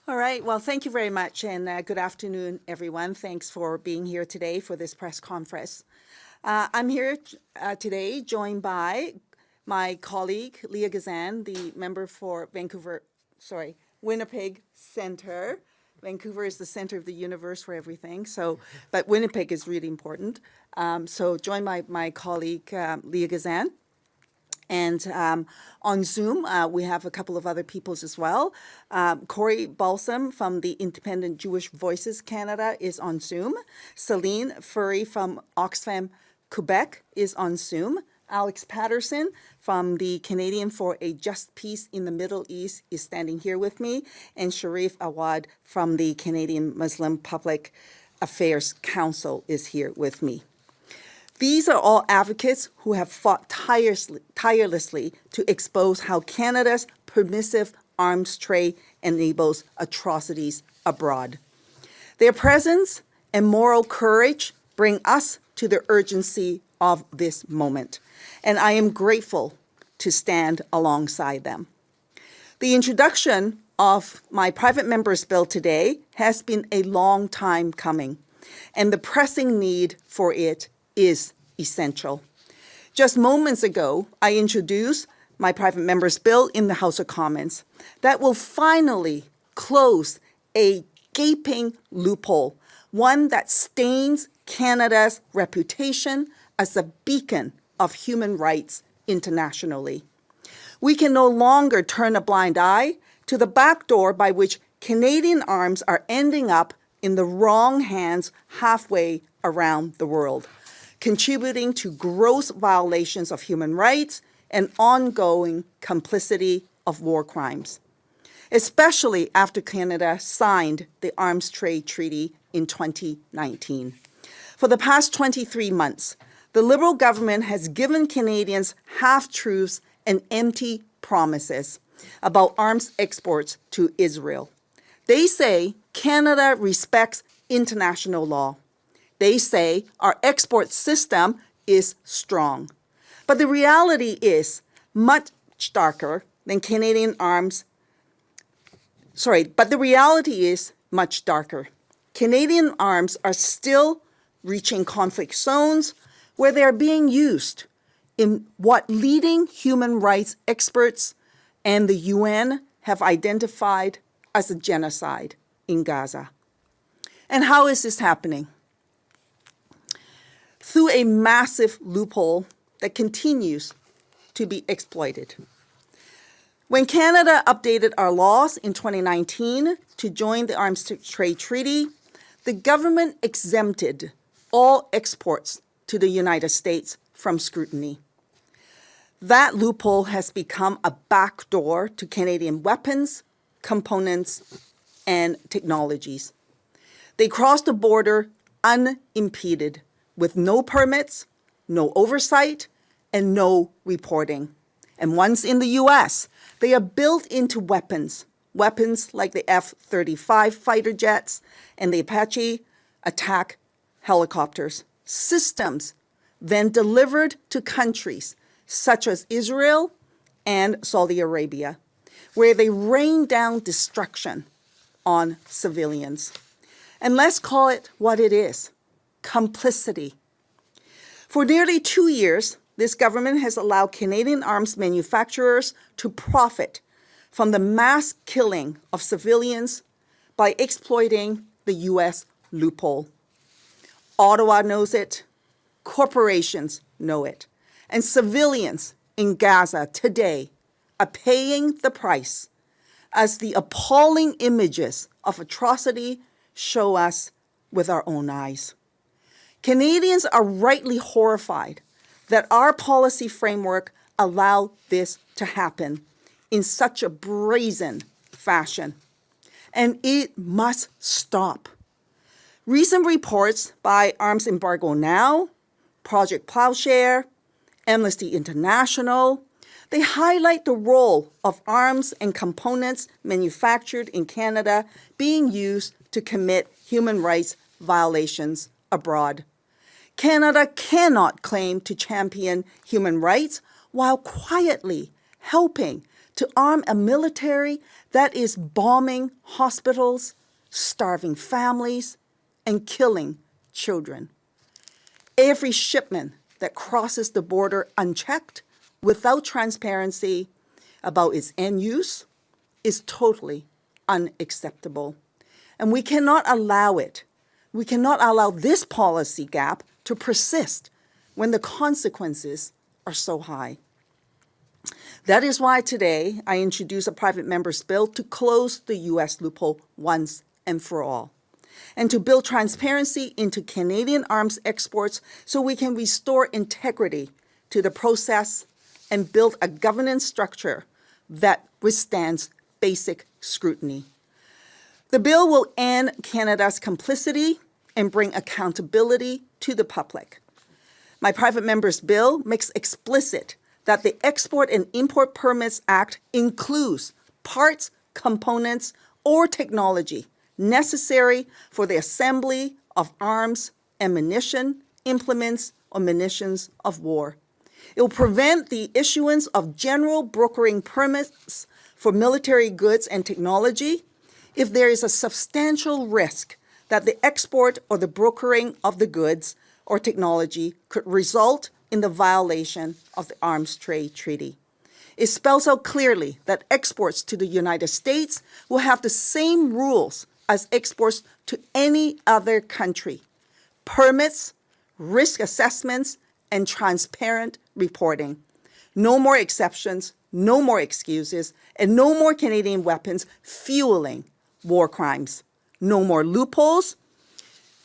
All right. Well, thank you very much, and good afternoon, everyone. Thanks for being here today for this press conference. I'm here today joined by my colleague, Leah Gazan, the member for Winnipeg Centre. Vancouver is the center of the universe for everything, but Winnipeg is really important. So joined by my colleague, Leah Gazan. And on Zoom, we have a couple of other peoples as well. Corey Balsam from the Independent Jewish Voices Canada is on Zoom. Céline Füri from Oxfam, Quebec is on Zoom. Alex Paterson from the Canadian for a Just Peace in the Middle East is standing here with me. And Sharif Awad from the Canadian Muslim Public Affairs Council is here with me. These are all advocates who have fought tirelessly to expose how Canada's permissive arms trade enables atrocities abroad. Their presence and moral courage bring us to the urgency of this moment, and I am grateful to stand alongside them. The introduction of my private member's bill today has been a long time coming, and the pressing need for it is essential. Just moments ago, I introduced my private member's bill in the House of Commons that will finally close a gaping loophole, one that stains Canada's reputation as a beacon of human rights internationally. We can no longer turn a blind eye to the back door by which Canadian arms are ending up in the wrong hands halfway around the world, contributing to gross violations of human rights and ongoing complicity of war crimes, especially after Canada signed the Arms Trade Treaty in 2019. For the past 23 months, the Liberal government has given Canadians half-truths and empty promises about arms exports to Israel. They say Canada respects international law. They say our export system is strong. But the reality is much darker than Canadian arms. But the reality is much darker. Canadian arms are still reaching conflict zones where they are being used in what leading human rights experts and the UN have identified as a genocide in Gaza. And how is this happening? Through a massive loophole that continues to be exploited. When Canada updated our laws in 2019 to join the Arms Trade Treaty, the government exempted all exports to the United States from scrutiny. That loophole has become a backdoor to Canadian weapons, components, and technologies. They cross the border unimpeded, with no permits, no oversight, and no reporting. And once in the US, they are built into weapons like the F-35 fighter jets and the Apache attack helicopters, systems then delivered to countries such as Israel and Saudi Arabia, where they rain down destruction on civilians. And let's call it what it is: complicity. For nearly 2 years, this government has allowed Canadian arms manufacturers to profit from the mass killing of civilians by exploiting the US loophole. Ottawa knows it, corporations know it, and civilians in Gaza today are paying the price as the appalling images of atrocity show us with our own eyes. Canadians are rightly horrified that our policy framework allowed this to happen in such a brazen fashion, and it must stop. Recent reports by Arms Embargo Now, Project Plowshare, Amnesty International, they highlight the role of arms and components manufactured in Canada being used to commit human rights violations abroad. Canada cannot claim to champion human rights while quietly helping to arm a military that is bombing hospitals, starving families, and killing children. Every shipment that crosses the border unchecked, without transparency about its end use, is totally unacceptable. And we cannot allow it. We cannot allow this policy gap to persist when the consequences are so high. That is why today I introduce a private member's bill to close the U.S. loophole once and for all, and to build transparency into Canadian arms exports so we can restore integrity to the process and build a governance structure that withstands basic scrutiny. The bill will end Canada's complicity and bring accountability to the public. My private member's bill makes explicit that the Export and Import Permits Act includes parts, components, or technology necessary for the assembly of arms, ammunition, implements, or munitions of war. It will prevent the issuance of general brokering permits for military goods and technology if there is a substantial risk that the export or the brokering of the goods or technology could result in the violation of the Arms Trade Treaty. It spells out clearly that exports to the United States will have the same rules as exports to any other country: permits, risk assessments, and transparent reporting. No more exceptions, no more excuses, and no more Canadian weapons fueling war crimes. No more loopholes.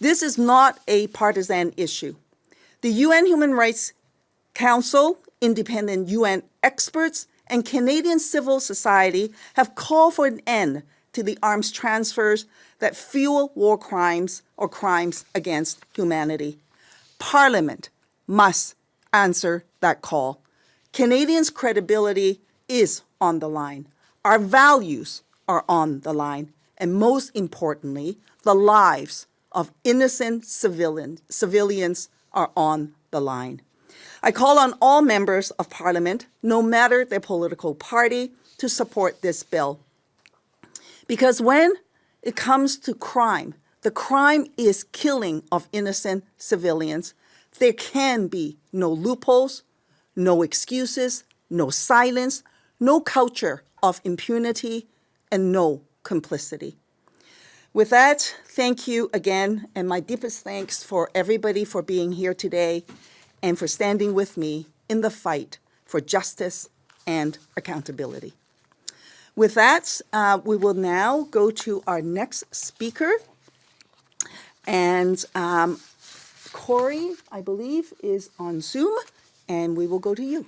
This is not a partisan issue. The UN Human Rights Council, independent UN experts, and Canadian civil society have called for an end to the arms transfers that fuel war crimes or crimes against humanity. Parliament must answer that call. Canadians' credibility is on the line. Our values are on the line. And most importantly, the lives of innocent civilians are on the line. I call on all members of Parliament, no matter their political party, to support this bill. Because when it comes to crime, the crime is killing of innocent civilians. There can be no loopholes, no excuses, no silence, no culture of impunity, and no complicity. With that, thank you again, and my deepest thanks for everybody for being here today and for standing with me in the fight for justice and accountability. With that, we will now go to our next speaker. And Corey, I believe, is on Zoom, and we will go to you.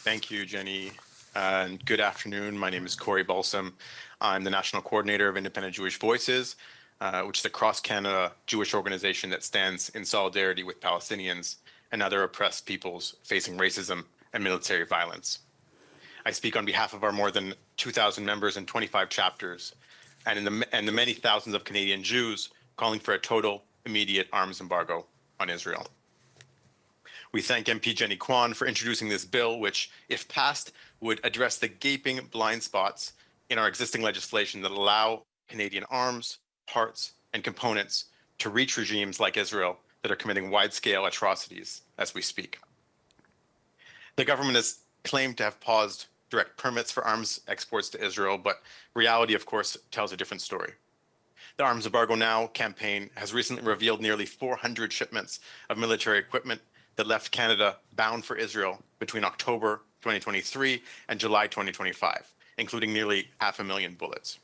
Thank you, Jenny. And good afternoon. My name is Corey Balsam. I'm the National Coordinator of Independent Jewish Voices, which is a cross-Canada Jewish organization that stands in solidarity with Palestinians and other oppressed peoples facing racism and military violence. I speak on behalf of our more than 2,000 members in 25 chapters and the many thousands of Canadian Jews calling for a total, immediate arms embargo on Israel. We thank MP Jenny Kwan for introducing this bill, which, if passed, would address the gaping blind spots in our existing legislation that allow Canadian arms, parts, and components to reach regimes like Israel that are committing wide-scale atrocities as we speak. The government has claimed to have paused direct permits for arms exports to Israel, but reality, of course, tells a different story. The Arms Embargo Now campaign has recently revealed nearly 400 shipments of military equipment that left Canada bound for Israel between October 2023 and July 2025, including nearly 500,000 bullets.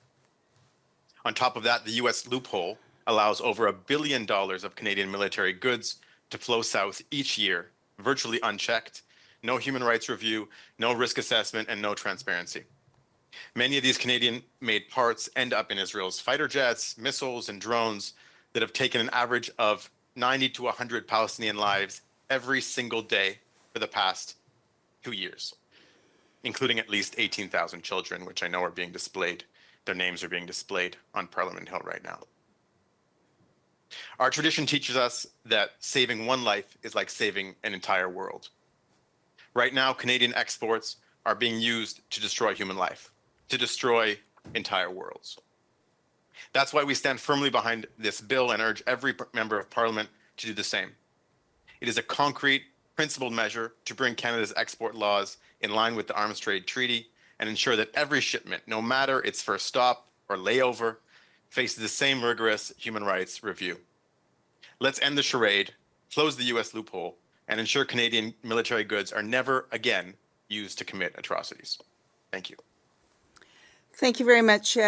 On top of that, the US loophole allows over $1 billion of Canadian military goods to flow south each year, virtually unchecked, no human rights review, no risk assessment, and no transparency. Many of these Canadian-made parts end up in Israel's fighter jets, missiles, and drones that have taken an average of 90 to 100 Palestinian lives every single day for the past 2 years, including at least 18,000 children, which I know are being displayed. Their names are being displayed on Parliament Hill right now. Our tradition teaches us that saving one life is like saving an entire world. Right now, Canadian exports are being used to destroy human life, to destroy entire worlds. That's why we stand firmly behind this bill and urge every member of Parliament to do the same. It is a concrete, principled measure to bring Canada's export laws in line with the Arms Trade Treaty and ensure that every shipment, no matter its first stop or layover, faces the same rigorous human rights review. Let's end the charade, close the US loophole, and ensure Canadian military goods are never again used to commit atrocities. Thank you. Thank you very much,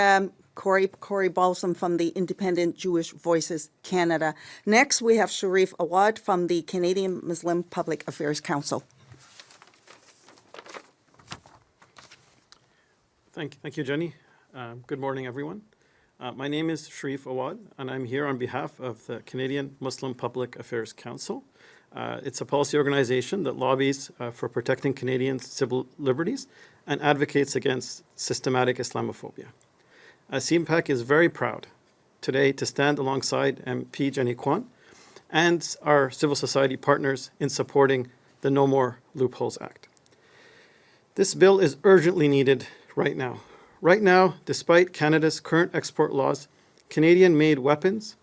Corey Balsam from the Independent Jewish Voices Canada. Next, we have Sharif Awad from the Canadian Muslim Public Affairs Council. Thank you, Jenny. Good morning, everyone. My name is Sharif Awad, and I'm here on behalf of the Canadian Muslim Public Affairs Council. It's a policy organization that lobbies for protecting Canadians' civil liberties and advocates against systematic Islamophobia. CMPAC is very proud today to stand alongside MP Jenny Kwan and our civil society partners in supporting the No More Loopholes Act. This bill is urgently needed right now. Right now, despite Canada's current export laws, Canadian-made weapons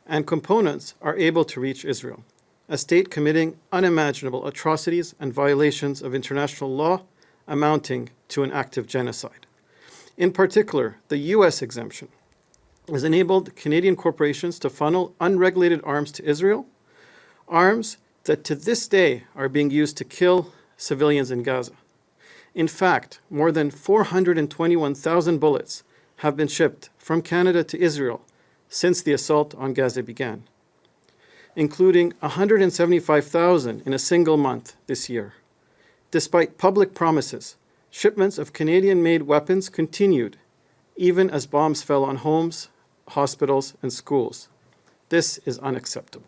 and components are able to reach Israel, a state committing unimaginable atrocities and violations of international law amounting to an act of genocide. In particular, the U.S. exemption has enabled Canadian corporations to funnel unregulated arms to Israel, arms that to this day are being used to kill civilians in Gaza. In fact, more than 421,000 bullets have been shipped from Canada to Israel since the assault on Gaza began, including 175,000 in a single month this year. Despite public promises, shipments of Canadian-made weapons continued, even as bombs fell on homes, hospitals, and schools. This is unacceptable.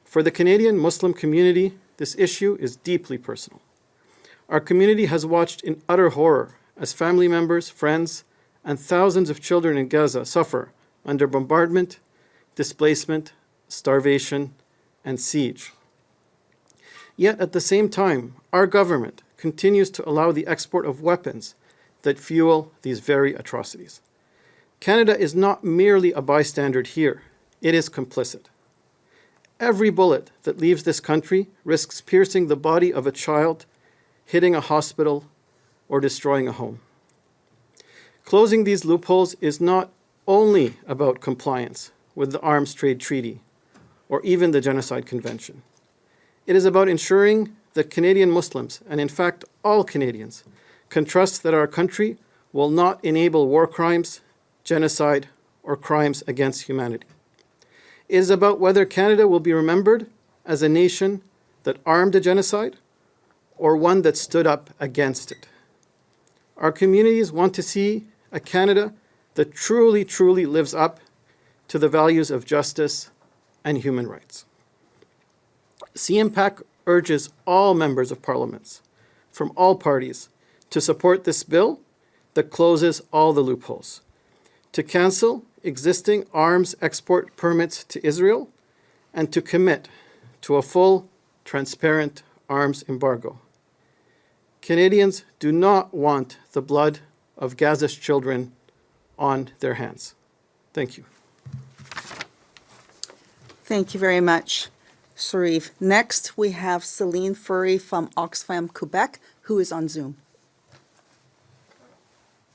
For the Canadian Muslim community, this issue is deeply personal. Our community has watched in utter horror as family members, friends, and thousands of children in Gaza suffer under bombardment, displacement, starvation, and siege. Yet at the same time, our government continues to allow the export of weapons that fuel these very atrocities. Canada is not merely a bystander here, it is complicit. Every bullet that leaves this country risks piercing the body of a child, hitting a hospital, or destroying a home. Closing these loopholes is not only about compliance with the Arms Trade Treaty or even the Genocide Convention. It is about ensuring that Canadian Muslims, and in fact all Canadians, can trust that our country will not enable war crimes, genocide, or crimes against humanity. It is about whether Canada will be remembered as a nation that armed a genocide or one that stood up against it. Our communities want to see a Canada that truly, truly lives up to the values of justice and human rights. CMPAC urges all members of parliaments from all parties to support this bill that closes all the loopholes, to cancel existing arms export permits to Israel, and to commit to a full, transparent arms embargo. Canadians do not want the blood of Gaza's children on their hands. Thank you. Thank you very much, Sharif. Next, we have Céline Füri from Oxfam, Quebec, who is on Zoom.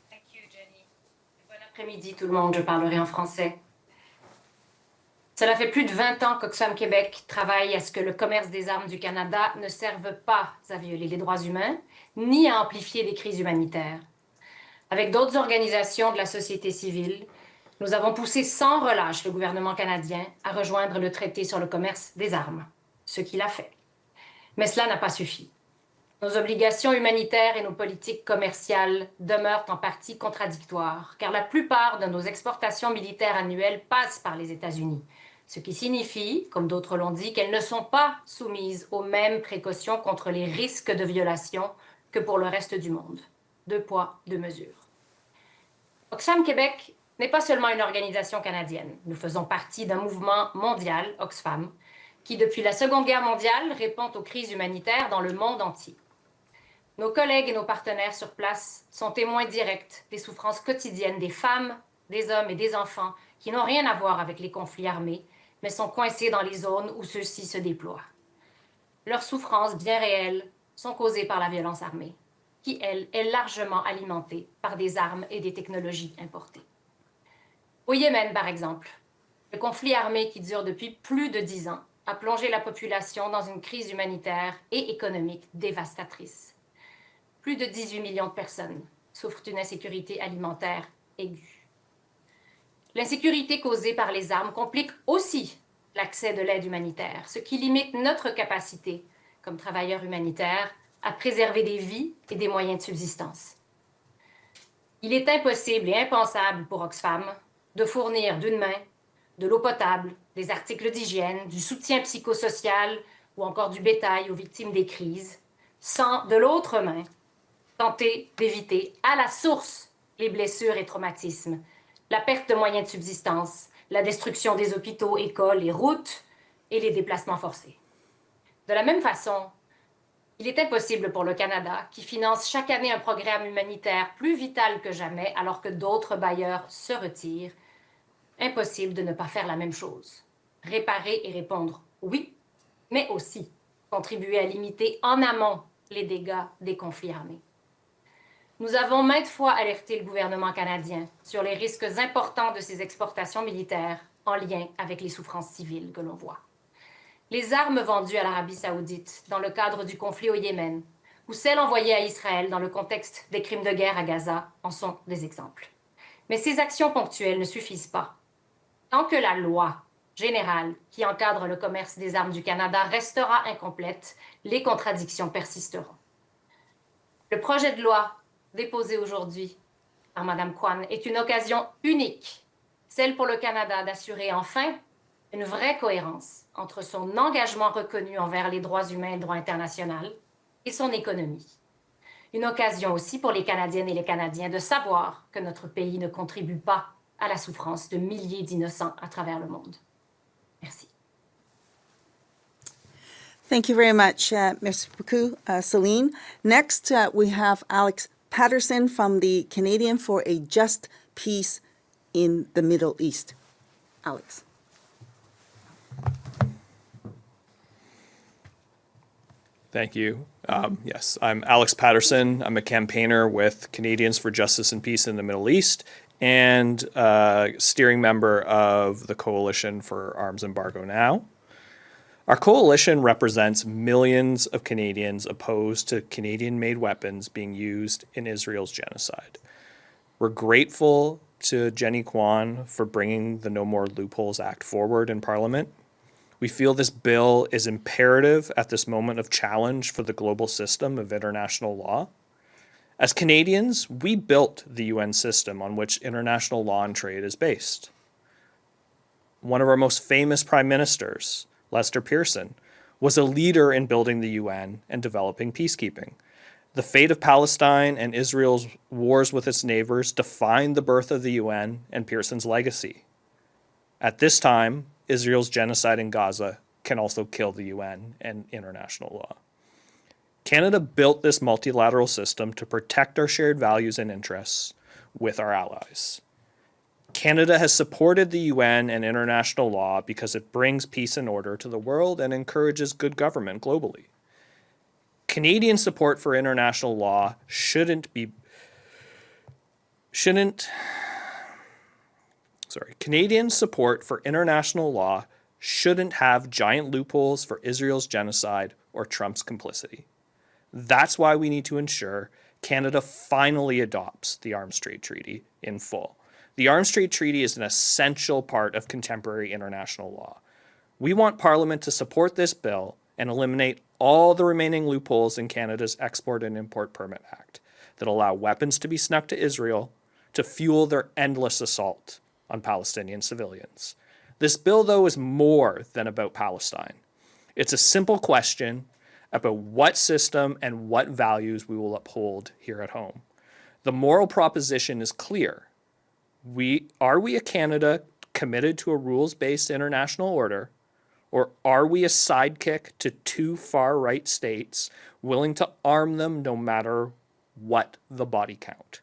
Thank you, Jenny. Bon après-midi tout le monde, je parlerai en français. Cela fait plus de 20 ans qu'Oxfam Québec travaille à ce que le commerce des armes du Canada ne serve pas à violer les droits humains, ni à amplifier des crises humanitaires. Avec d'autres organisations de la société civile, nous avons poussé sans relâche le gouvernement canadien à rejoindre le traité sur le commerce des armes, ce qu'il a fait. Mais cela n'a pas suffi. Nos obligations humanitaires et nos politiques commerciales demeurent en partie contradictoires, car la plupart de nos exportations militaires annuelles passent par les États-Unis, ce qui signifie, comme d'autres l'ont dit, qu'elles ne sont pas soumises aux mêmes précautions contre les risques de violation que pour le reste du monde. Deux poids, deux mesures. Oxfam Québec n'est pas seulement une organisation canadienne. Nous faisons partie d'un mouvement mondial, Oxfam, qui depuis la Seconde Guerre mondiale répond aux crises humanitaires dans le monde entier. Nos collègues et nos partenaires sur place sont témoins directs des souffrances quotidiennes des femmes, des hommes et des enfants qui n'ont rien à voir avec les conflits armés, mais sont coincés dans les zones où ceux-ci se déploient. Leurs souffrances bien réelles sont causées par la violence armée, qui, elle, est largement alimentée par des armes et des technologies importées. Au Yémen, par exemple, le conflit armé qui dure depuis plus de 10 ans a plongé la population dans une crise humanitaire et économique dévastatrice. Plus de 18 millions de personnes souffrent d'une insécurité alimentaire aiguë. L'insécurité causée par les armes complique aussi l'accès de l'aide humanitaire, ce qui limite notre capacité, comme travailleurs humanitaires, à préserver des vies et des moyens de subsistance. Il est impossible et impensable pour Oxfam de fournir d'une main de l'eau potable, des articles d'hygiène, du soutien psychosocial ou encore du bétail aux victimes des crises, sans, de l'autre main, tenter d'éviter à la source les blessures et traumatismes, la perte de moyens de subsistance, la destruction des hôpitaux, écoles et routes et les déplacements forcés. De la même façon, il est impossible pour le Canada, qui finance chaque année un programme humanitaire plus vital que jamais alors que d'autres bailleurs se retirent, impossible de ne pas faire la même chose. Réparer et répondre oui, mais aussi contribuer à limiter en amont les dégâts des conflits armés. Nous avons maintes fois alerté le gouvernement canadien sur les risques importants de ces exportations militaires en lien avec les souffrances civiles que l'on voit. Les armes vendues à l'Arabie saoudite dans le cadre du conflit au Yémen ou celles envoyées à Israël dans le contexte des crimes de guerre à Gaza en sont des exemples. Mais ces actions ponctuelles ne suffisent pas. Tant que la loi générale qui encadre le commerce des armes du Canada restera incomplète, les contradictions persisteront. Le projet de loi déposé aujourd'hui par Mme Kwan est une occasion unique, celle pour le Canada d'assurer enfin une vraie cohérence entre son engagement reconnu envers les droits humains et le droit international et son économie. Une occasion aussi pour les Canadiennes et les Canadiens de savoir que notre pays ne contribue pas à la souffrance de milliers d'innocents à travers le monde. Merci. Thank you very much, Merci beaucoup, Céline. Next, we have Alex Paterson from the Canadian for a Just Peace in the Middle East. Alex. Thank you. Yes, I'm Alex Paterson. I'm a campaigner with Canadians for Justice and Peace in the Middle East and steering member of the Coalition for Arms Embargo Now. Our coalition represents millions of Canadians opposed to Canadian-made weapons being used in Israel's genocide. We're grateful to Jenny Kwan for bringing the No More Loopholes Act forward in Parliament. We feel this bill is imperative at this moment of challenge for the global system of international law. As Canadians, we built the UN system on which international law and trade is based. One of our most famous prime ministers, Lester Pearson, was a leader in building the UN and developing peacekeeping. The fate of Palestine and Israel's wars with its neighbors defined the birth of the UN and Pearson's legacy. At this time, Israel's genocide in Gaza can also kill the UN and international law. Canada built this multilateral system to protect our shared values and interests with our allies. Canada has supported the UN and international law because it brings peace and order to the world and encourages good government globally. Canadian support for international law Canadian support for international law shouldn't have giant loopholes for Israel's genocide or Trump's complicity. That's why we need to ensure Canada finally adopts the Arms Trade Treaty in full. The Arms Trade Treaty is an essential part of contemporary international law. We want Parliament to support this bill and eliminate all the remaining loopholes in Canada's Export and Import Permit Act that allow weapons to be snuck to Israel to fuel their endless assault on Palestinian civilians. This bill, though, is more than about Palestine. It's a simple question about what system and what values we will uphold here at home. The moral proposition is clear. Are we a Canada committed to a rules-based international order, Or are we a sidekick to two far-right states willing to arm them no matter what the body count?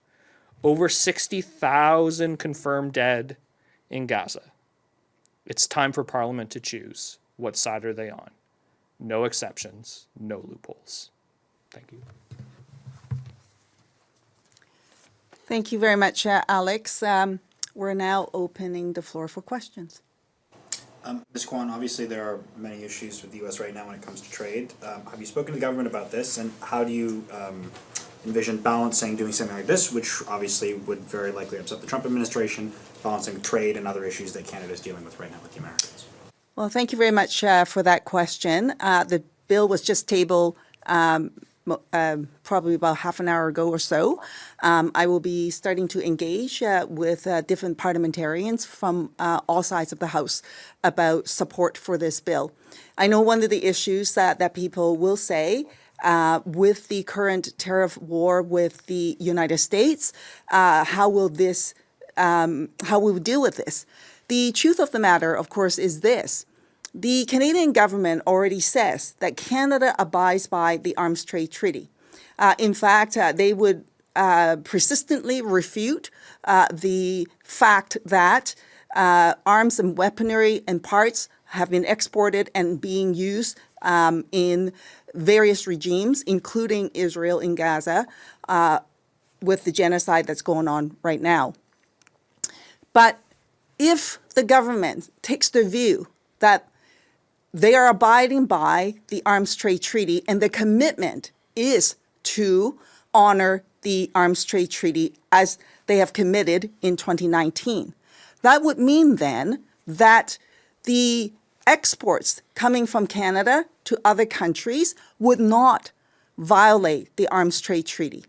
Over 60,000 confirmed dead in Gaza. It's time for Parliament to choose. What side are they on? No exceptions, no loopholes. Thank you. Thank you very much, Alex. We're now opening the floor for questions. Ms. Kwan, obviously there are many issues with the U.S. right now when it comes to trade. Have you spoken to the government about this, and how do you envision balancing doing something like this, which obviously would very likely upset the Trump administration, balancing trade and other issues that Canada is dealing with right now with the Americans? Well, thank you very much for that question. The bill was just tabled probably about half an hour ago or so. I will be starting to engage with different parliamentarians from all sides of the House about support for this bill. I know one of the issues that people will say with the current tariff war with the United States, how will we deal with this? The truth of the matter, of course, is this. The Canadian government already says that Canada abides by the Arms Trade Treaty. In fact, they would persistently refute the fact that arms and weaponry and parts have been exported and being used in various regimes, including Israel in Gaza, with the genocide that's going on right now. But if the government takes the view that they are abiding by the Arms Trade Treaty and the commitment is to honor the Arms Trade Treaty as they have committed in 2019, that would mean then that the exports coming from Canada to other countries would not violate the Arms Trade Treaty.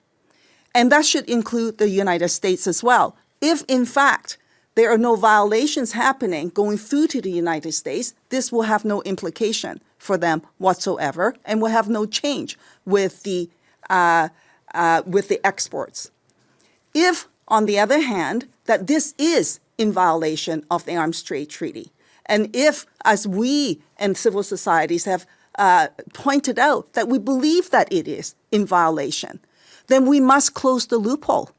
And that should include the United States as well. If, in fact, there are no violations happening going through to the United States, this will have no implication for them whatsoever and will have no change with the exports. If, on the other hand, that this is in violation of the Arms Trade Treaty, and if, as we and civil societies have pointed out, that we believe that it is in violation, then we must close the loophole.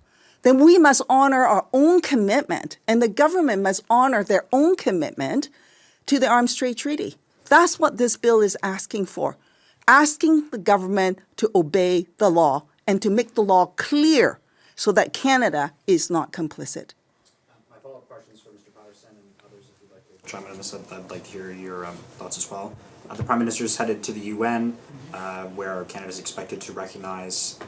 Then we must honor our own commitment, and the government must honor their own commitment to the Arms Trade Treaty. That's what this bill is asking for, asking the government to obey the law and to make the law clear so that Canada is not complicit. My follow-up questions for Mr. Paterson and others, if you'd like to chime in on this, I'd like to hear your thoughts as well. The Prime Minister is headed to the UN, where Canada is expected to recognize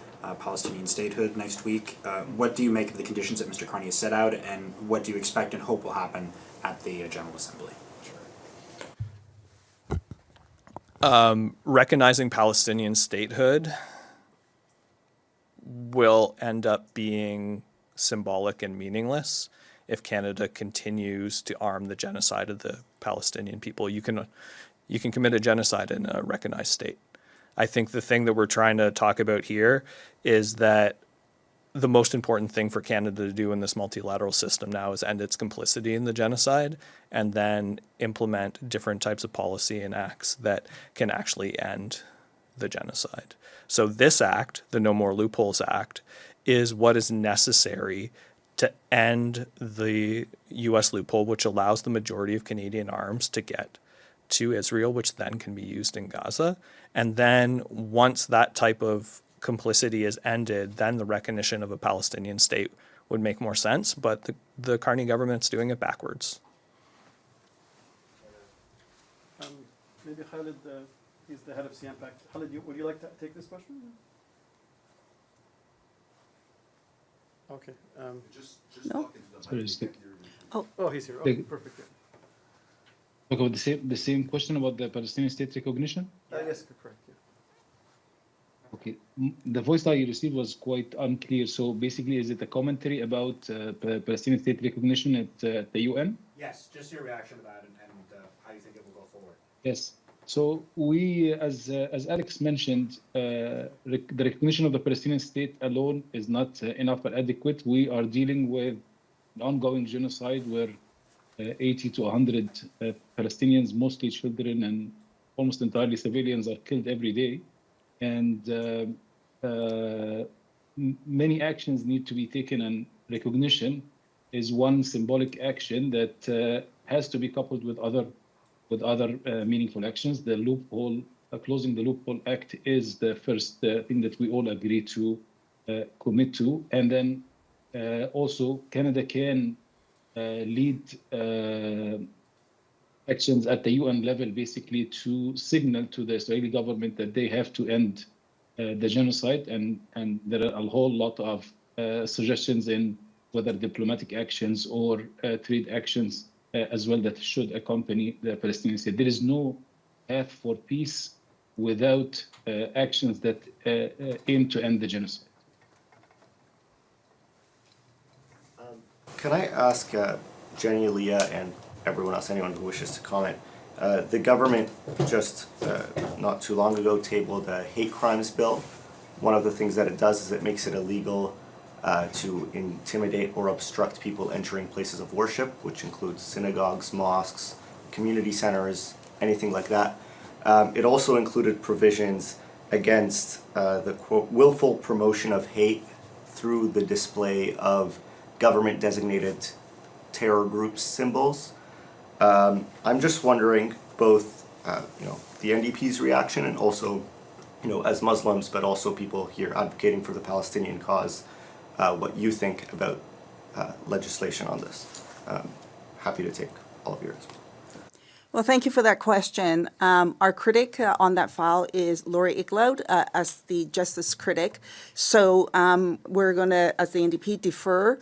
Palestinian statehood next week. What do you make of the conditions that Mr. Carney has set out, and what do you expect and hope will happen at the General Assembly? Recognizing Palestinian statehood will end up being symbolic and meaningless if Canada continues to arm the genocide of the Palestinian people. You can commit a genocide in a recognized state. I think the thing that we're trying to talk about here is that the most important thing for Canada to do in this multilateral system now is end its complicity in the genocide and then implement different types of policy and acts that can actually end the genocide. So this act, the No More Loopholes Act, is what is necessary to end the U.S. loophole, which allows the majority of Canadian arms to get to Israel, which then can be used in Gaza. And then once that type of complicity is ended, then the recognition of a Palestinian state would make more sense. But the Carney government's doing it backwards. Maybe Khalid, he's the head of CMPAC. Khalid, would you like to take this question? Okay. Just No? talking to the mic. Oh, he's here. Okay, perfect. Yeah. Okay, the same question about the Palestinian state recognition? Yes, correct. Yeah. Okay, the voice that you received was quite unclear. So basically, is it a commentary about Palestinian state recognition at the UN? Yes, just your reaction to that and how you think it will go forward. Yes. So we, as Alex mentioned, the recognition of the Palestinian state alone is not enough or adequate. We are dealing with an ongoing genocide where 80 to 100 Palestinians, mostly children and almost entirely civilians, are killed every day. And many actions need to be taken, and recognition is one symbolic action that has to be coupled with other meaningful actions. The loophole, closing the loophole act, is the first thing that we all agree to commit to. And then also Canada can lead actions at the UN level, basically to signal to the Israeli government that they have to end the genocide. And there are a whole lot of suggestions in whether diplomatic actions or trade actions as well that should accompany the Palestinian state. There is no path for peace without actions that aim to end the genocide. Can I ask Jenny, Leah, and everyone else, anyone who wishes to comment, the government just not too long ago tabled a hate crimes bill. One of the things that it does is it makes it illegal to intimidate or obstruct people entering places of worship, which includes synagogues, mosques, community centers, anything like that. It also included provisions against the quote, willful promotion of hate through the display of government designated terror groups symbols. I'm just wondering both the NDP's reaction and also as Muslims, but also people here advocating for the Palestinian cause, what you think about legislation on this. Happy to take all of yours. Well, thank you for that question. Our critic on that file is Laurie Ickloud as the justice critic. So we're going to, as the NDP, defer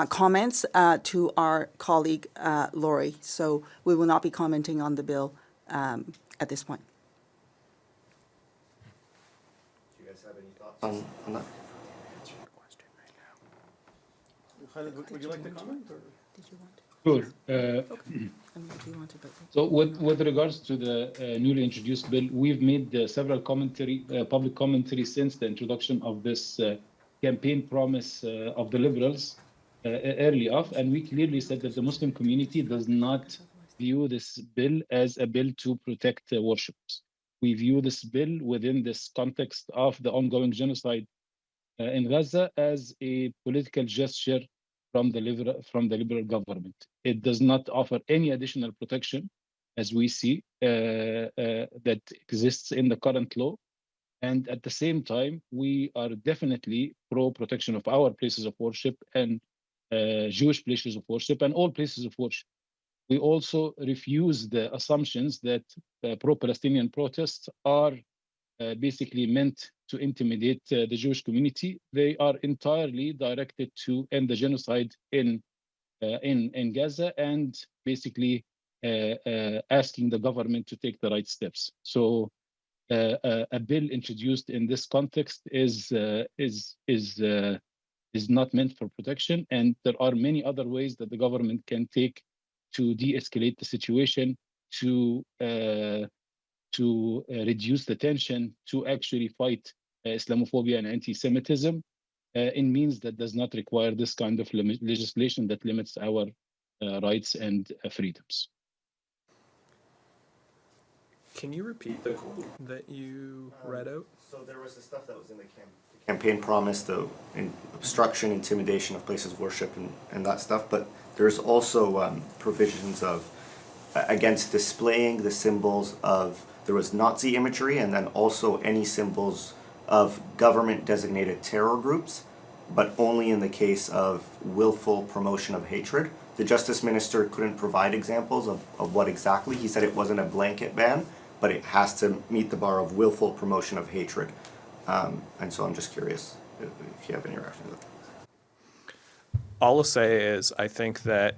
comments to our colleague Laurie. So we will not be commenting on the bill at this point. Do you guys have any thoughts on that? Would you like to comment? Or? Did you want to? Sure. I mean, if you want to, but... So with regards to the newly introduced bill, we've made several public commentary since the introduction of this campaign promise of the Liberals early off, and we clearly said that the Muslim community does not view this bill as a bill to protect worshippers. We view this bill within this context of the ongoing genocide in Gaza as a political gesture from the liberal government. It does not offer any additional protection, as we see, that exists in the current law. And at the same time, we are definitely pro-protection of our places of worship and Jewish places of worship and all places of worship. We also refuse the assumptions that pro-Palestinian protests are basically meant to intimidate the Jewish community. They are entirely directed to end the genocide in Gaza and basically asking the government to take the right steps. So a bill introduced in this context is not meant for protection, and there are many other ways that the government can take to de-escalate the situation, to reduce the tension, to actually fight Islamophobia and anti-Semitism in means that does not require this kind of legislation that limits our rights and freedoms. Can you repeat the quote that you read out? So there was the stuff that was in the campaign promise, the obstruction, intimidation of places of worship and that stuff, but there's also provisions of against displaying the symbols of, there was Nazi imagery and then also any symbols of government designated terror groups, but only in the case of willful promotion of hatred. The Justice Minister couldn't provide examples of what exactly. He said it wasn't a blanket ban, but it has to meet the bar of willful promotion of hatred. And so I'm just curious if you have any reaction to that. All I'll say is I think that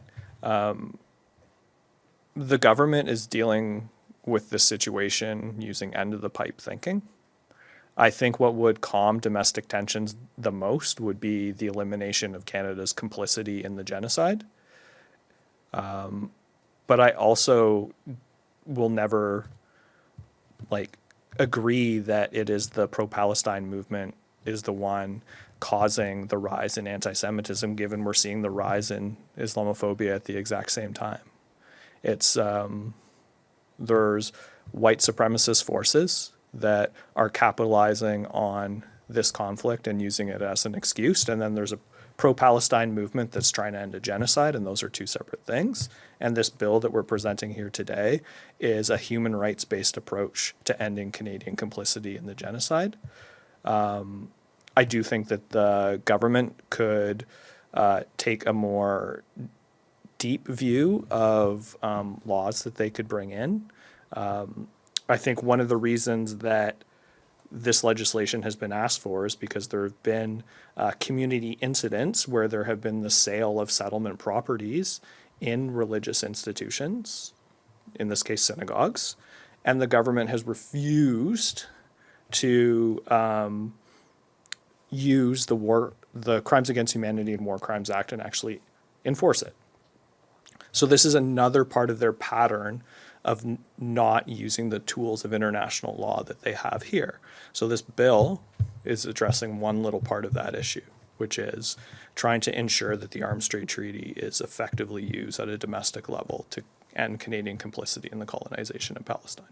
the government is dealing with this situation using end-of-the-pipe thinking. I think what would calm domestic tensions the most would be the elimination of Canada's complicity in the genocide. But I also will never agree that it is the pro-Palestine movement is the one causing the rise in anti-Semitism, given we're seeing the rise in Islamophobia at the exact same time. It's there's white supremacist forces that are capitalizing on this conflict and using it as an excuse, and then there's a pro-Palestine movement that's trying to end a genocide, and those are two separate things. And this bill that we're presenting here today is a human rights-based approach to ending Canadian complicity in the genocide. I do think that the government could take a more deep view of laws that they could bring in. I think one of the reasons that this legislation has been asked for is because there have been community incidents where there have been the sale of settlement properties in religious institutions, in this case synagogues, and the government has refused to use the Crimes Against Humanity and War Crimes Act and actually enforce it. So this is another part of their pattern of not using the tools of international law that they have here. So this bill is addressing one little part of that issue, which is trying to ensure that the Arms Trade Treaty is effectively used at a domestic level to end Canadian complicity in the colonization of Palestine.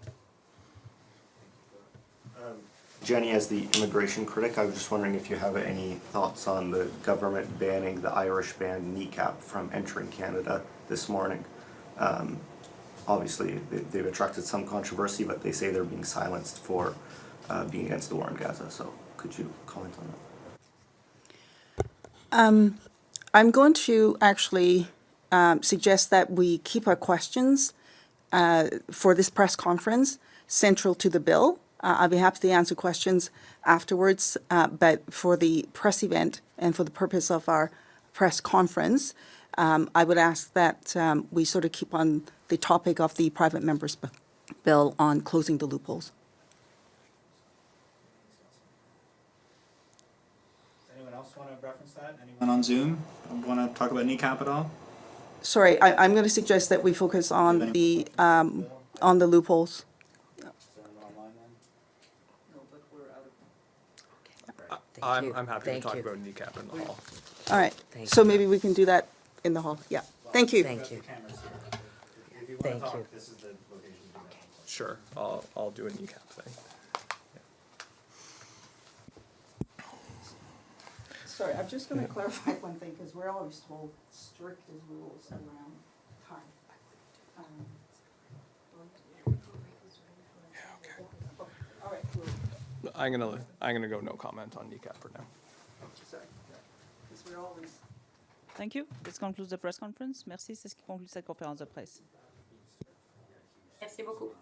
Jenny, as the immigration critic, I was just wondering if you have any thoughts on the government banning the Irish band Kneecap from entering Canada this morning. Obviously, they've attracted some controversy, but they say they're being silenced for being against the war in Gaza. So could you comment on that? I'm going to actually suggest that we keep our questions for this press conference central to the bill. I'll be happy to answer questions afterwards, but for the press event and for the purpose of our press conference, I would ask that we sort of keep on the topic of the private members' bill on closing the loopholes. Does anyone else want to reference that? Anyone on Zoom want to talk about Kneecap at all? Sorry, I'm going to suggest that we focus on the loopholes. I'm happy to talk about Kneecap in the hall. All right, Thank so you. maybe we can do that in the hall. Yeah, thank you. Thank you. If you want Thank to talk, you. this is the location to do that. Sure, I'll do a Kneecap thing. Sorry, I'm just going to clarify one thing, because we're always told strict as rules around time. All right, cool. I'm gonna go no comment on Kneecap for now. Sorry. Because we're always... Thank you. This concludes the press conference. Merci. C'est ce qui conclut cette conférence de presse. Merci beaucoup.